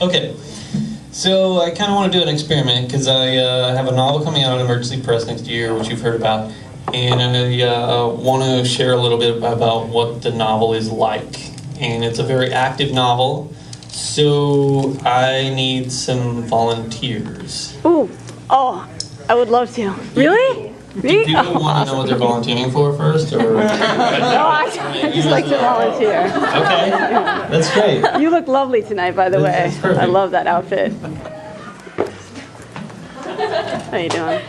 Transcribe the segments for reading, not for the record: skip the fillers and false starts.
Okay, so I kind of want to do an experiment because I have a novel coming out on Emergency Press next year, which you've heard about, and I want to share a little bit about what the novel is like. And it's a very active novel, so I need some volunteers. Ooh, oh, I would love to. Really? Do you want to know what they're volunteering for first, or? No, I just like to volunteer. Okay, that's great. You look lovely tonight, by the way. I love that outfit. How you doing?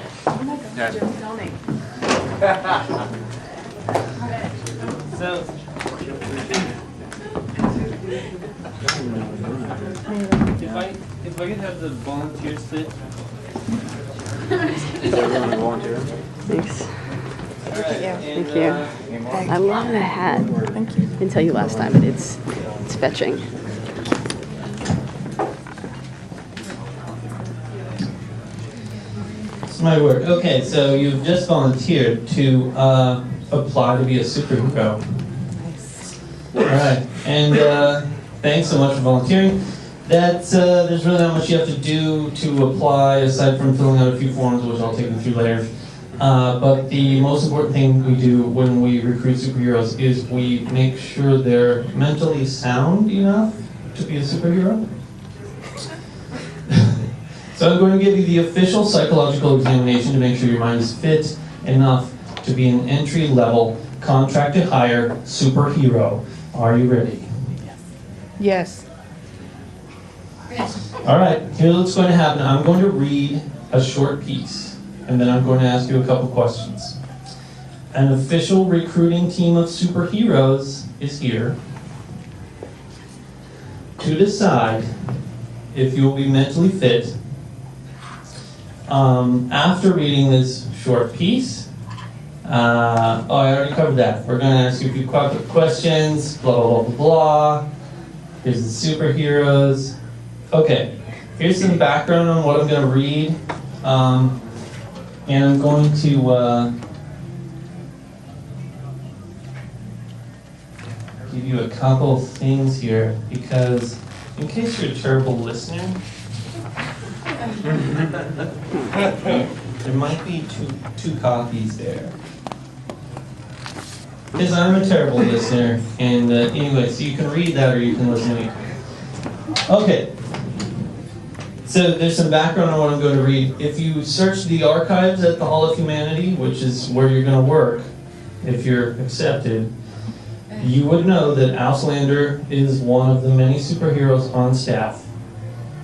So, if I could have the volunteers sit. Is everyone a volunteer? Thanks. Thank you. I love the hat. Thank you. I didn't tell you last time, but it's fetching. It's my word. Okay, so you've just volunteered to apply to be a superhero. Nice. All right, and thanks so much for volunteering. There's really not much you have to do to apply aside from filling out a few forms, which I'll take you through later. But the most important thing we do when we recruit superheroes is we make sure they're mentally sound enough to be a superhero. So I'm going to give you the official psychological examination to make sure your mind is fit enough to be an entry-level, contract-to-hire superhero. Are you ready? Yes. All right, here's what's going to happen. I'm going to read a short piece, and then I'm going to ask you a couple questions. An official recruiting team of superheroes is here to decide if you will be mentally fit. After reading this short piece, I already covered that. We're going to ask you a few questions, blah, blah, blah, blah, blah. Here's the superheroes. Okay, here's some background on what I'm going to read. And I'm going to give you a couple things here, because in case you're a terrible listener, there might be two copies there. Because I'm a terrible listener, and anyway, so you can read that or you can listen to me. Okay, so there's some background on what I'm going to read. If you search the archives at the Hall of Humanity, which is where you're going to work if you're accepted, you would know that Auslander is one of the many superheroes on staff,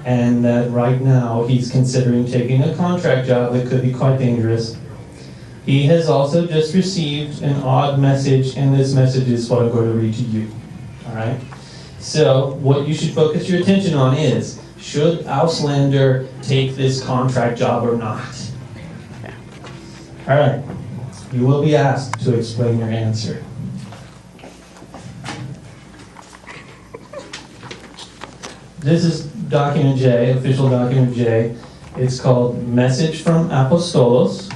and that right now he's considering taking a contract job that could be quite dangerous. He has also just received an odd message, and this message is what I'm going to read to you. All right? So what you should focus your attention on is, should Auslander take this contract job or not? All right. You will be asked to explain your answer. This is document J, official document J. It's called Message from Apostolos.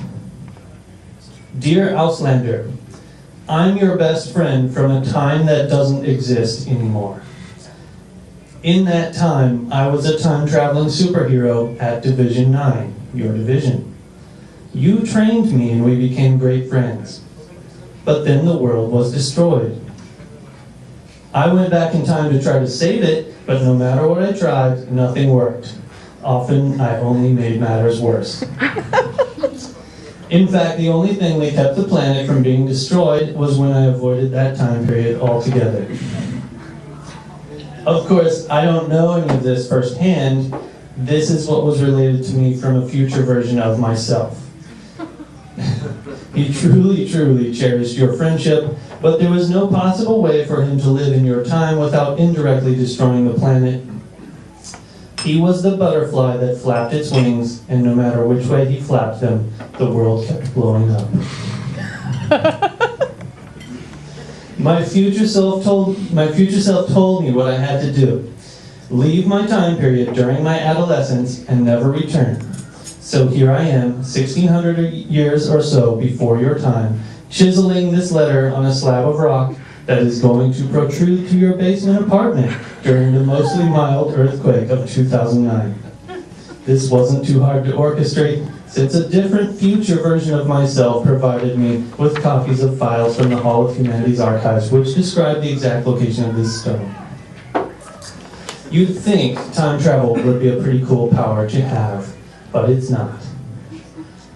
Dear Auslander, I'm your best friend from a time that doesn't exist anymore. In that time, I was a time-traveling superhero at Division 9, your division. You trained me and we became great friends. But then the world was destroyed. I went back in time to try to save it, but no matter what I tried, nothing worked. Often, I only made matters worse. In fact, the only thing that kept the planet from being destroyed was when I avoided that time period altogether. Of course, I don't know any of this firsthand. This is what was related to me from a future version of myself. He truly, truly cherished your friendship, but there was no possible way for him to live in your time without indirectly destroying the planet. He was the butterfly that flapped its wings, and no matter which way he flapped them, the world kept blowing up. My future self told me what I had to do. Leave my time period during my adolescence and never return. So here I am, 1600 years or so before your time, chiseling this letter on a slab of rock that is going to protrude to your basement apartment during the mostly mild earthquake of 2009. This wasn't too hard to orchestrate, since a different future version of myself provided me with copies of files from the Hall of Humanities archives which describe the exact location of this stone. You'd think time travel would be a pretty cool power to have, but it's not.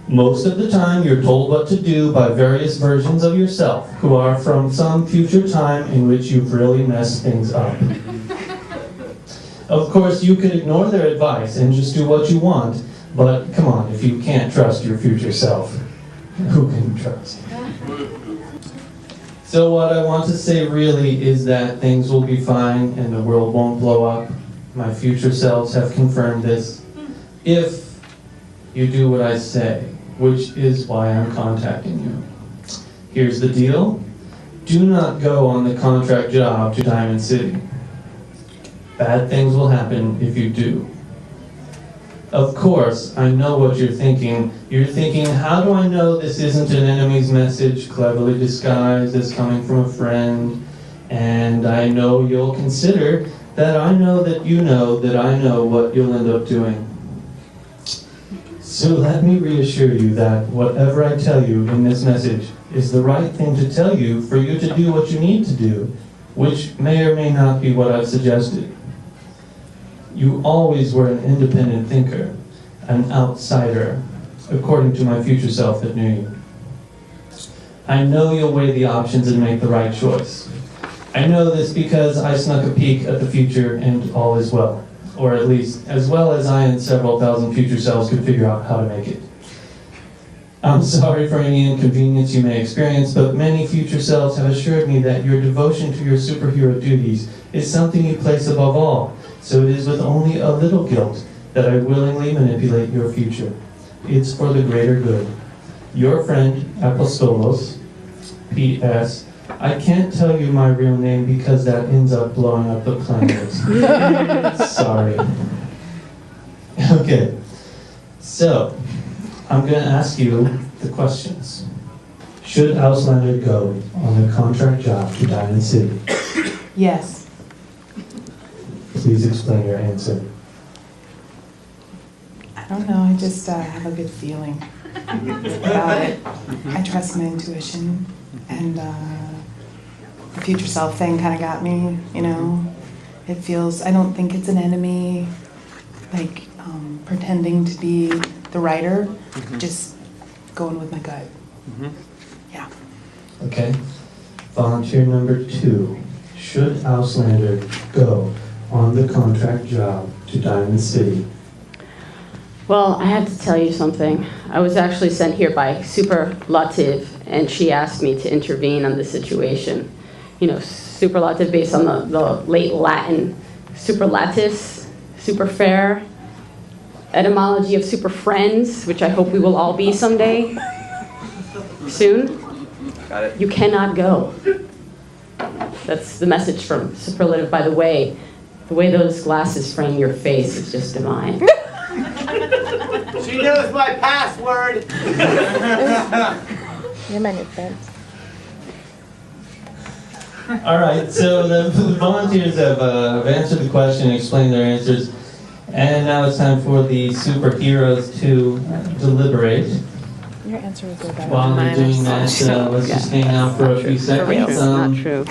Most of the time, you're told what to do by various versions of yourself who are from some future time in which you've really messed things up. Of course, you could ignore their advice and just do what you want, but come on, if you can't trust your future self, who can you trust? So what I want to say really is that things will be fine and the world won't blow up. My future selves have confirmed this. If you do what I say, which is why I'm contacting you. Here's the deal. Do not go on the contract job to Diamond City. Bad things will happen if you do. Of course, I know what you're thinking. You're thinking, how do I know this isn't an enemy's message cleverly disguised as coming from a friend? And I know you'll consider that I know that you know that I know what you'll end up doing. So let me reassure you that whatever I tell you in this message is the right thing to tell you for you to do what you need to do, which may or may not be what I've suggested. You always were an independent thinker, an outsider, according to my future self that knew you. I know you'll weigh the options and make the right choice. I know this because I snuck a peek at the future and all is well. Or at least, as well as I and several thousand future selves could figure out how to make it. I'm sorry for any inconvenience you may experience, but many future selves have assured me that your devotion to your superhero duties is something you place above all, so it is with only a little guilt that I willingly manipulate your future. It's for the greater good. Your friend, Apostolos, P.S. I can't tell you my real name because that ends up blowing up the planet. Sorry. Okay, so I'm going to ask you the questions. Should Auslander go on a contract job to Diamond City? Yes. Please explain your answer. I don't know, I just have a good feeling about it. I trust my intuition, and the future self thing kind of got me, you know. It feels, I don't think it's an enemy, like pretending to be the writer, just going with my gut. Yeah. Okay. Volunteer number 2. Should Auslander go on the contract job to Diamond City? Well, I have to tell you something. I was actually sent here by Superlative, and she asked me to intervene on the situation. You know, superlative based on the late Latin superlatis, super fair, etymology of super friends, which I hope we will all be someday, soon. Got it. You cannot go. That's the message from superlative. By the way those glasses frame your face is just divine. She knows my password. You're my new friend. All right, so the volunteers have answered the question, explained their answers, and now it's time for the superheroes to deliberate. Your answer was good. While they're doing that, let's just hang out for a few seconds. It's not true.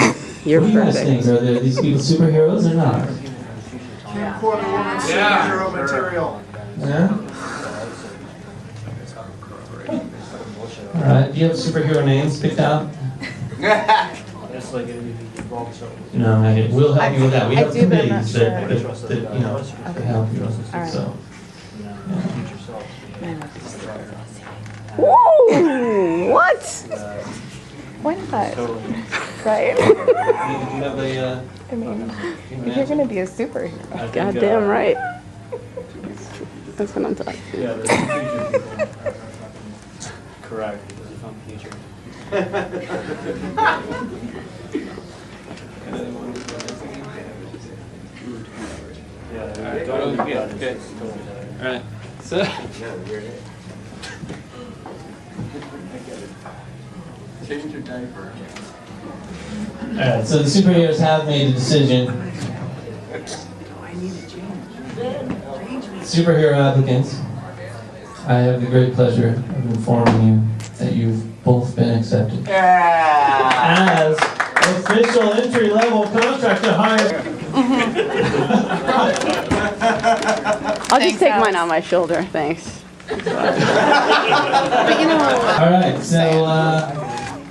You're What do you guys perfect. think? Are these people superheroes or not? Superhero material. Yeah? All right, do you have superhero names picked out? No, we'll help you with that. We I have do, but I'm not committees sure. that you know, to help you. All right. So, Woo! What? Why not? Right? do you have a, I mean, if you're gonna be a superhero. Goddamn right. That's what I'm talking Yeah, there's future people. Correct, because it's from the future. Yeah, okay. all right, so. Change your diaper. All right, so the superheroes have made a decision. superhero applicants, I have the great pleasure of informing you that you've both been accepted as official entry-level contractor hire. I'll just take mine on my shoulder, thanks. But you know, All right, so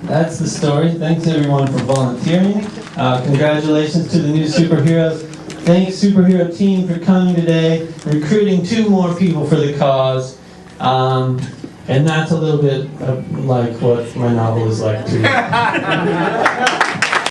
that's the story. Thanks everyone for volunteering. Congratulations to the new superheroes. Thanks superhero team for coming today, recruiting 2 more people for the cause. And that's a little bit like what my novel is like too.